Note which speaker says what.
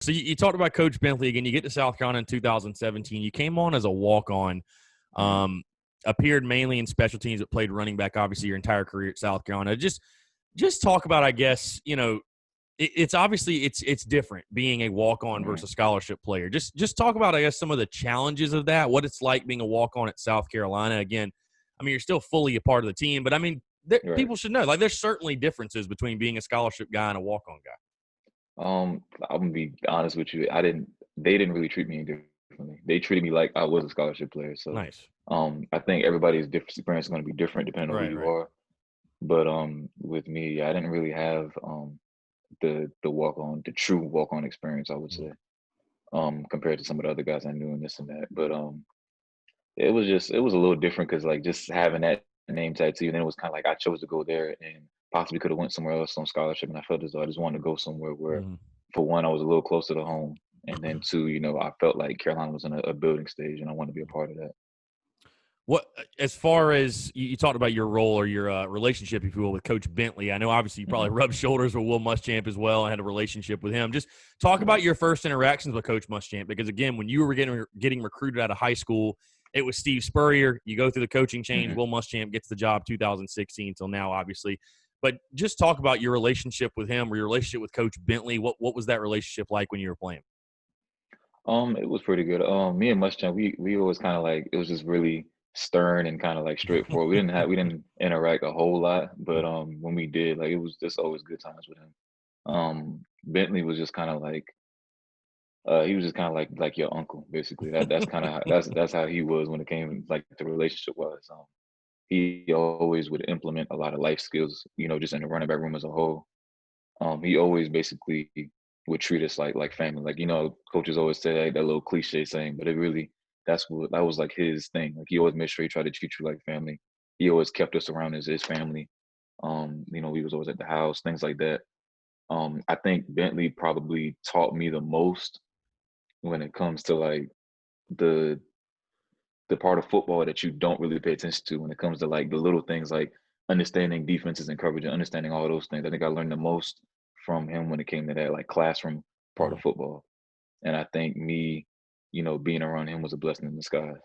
Speaker 1: So you talked about Coach Bentley again. You get to South Carolina in 2017. You came on as a walk-on, appeared mainly in special teams, but played running back obviously your entire career at South Carolina. Just talk about, I guess, it's obviously it's different being a walk-on versus scholarship player. Just talk about, I guess, some of the challenges of that, what it's like being a walk-on at South Carolina. Again, I mean, you're still fully a part of the team, but I mean, people should know, like, there's certainly differences between being a scholarship guy and a walk-on guy.
Speaker 2: I'm gonna be honest with you. They didn't really treat me any differently. They treated me like I was a scholarship player. So,
Speaker 1: Nice.
Speaker 2: I think everybody's different experience is gonna be different depending on who you
Speaker 1: Right.
Speaker 2: are. But with me, I didn't really have the true walk on experience, I would
Speaker 1: Mhm.
Speaker 2: say, compared to some of the other guys I knew and this and that. But it was a little different because like just having that name tag too, and then it was kind of like I chose to go there and possibly could have went somewhere else on scholarship, and I felt as though I just wanted to go somewhere where,
Speaker 1: Mhm.
Speaker 2: for one, I was a little closer to home, and then two, I felt like Carolina was in a building stage, and I wanted to be a part of that.
Speaker 1: What, as far as you talked about your role or your relationship, if you will, with Coach Bentley, I know obviously you probably
Speaker 2: Hmm.
Speaker 1: rubbed shoulders with Will Muschamp as well and had a relationship with him. Just talk
Speaker 2: Right.
Speaker 1: about your first interactions with Coach Muschamp, because again, when you were getting recruited out of high school, it was Steve Spurrier. You go through the coaching change.
Speaker 2: Hmm.
Speaker 1: Will Muschamp gets the job 2016 till now, obviously. But just talk about your relationship with him or your relationship with Coach Bentley. What was that relationship like when you were playing?
Speaker 2: It was pretty good. Me and Muschamp, we always kind of like it was just really stern and kind of like straightforward. We didn't interact a whole lot, but when we did, like it was just always good times with him. Bentley was just kind of like he was just kind of like your uncle, basically. That's kind of that's how he was when it came like the relationship was. He always would implement a lot of life skills, just in the running back room as a whole. He always basically would treat us like family. Like, coaches always say that little cliche saying, but it really that was like his thing. Like he always made sure he tried to treat you like family. He always kept us around as his family. We was always at the house, things like that. I think Bentley probably taught me the most when it comes to like the the part of football that you don't really pay attention to when it comes to like the little things like understanding defenses and coverage and understanding all those things. I think I learned the most from him when it came to that like classroom part of
Speaker 1: Mhm.
Speaker 2: football. And I think me, being around him was a blessing in disguise.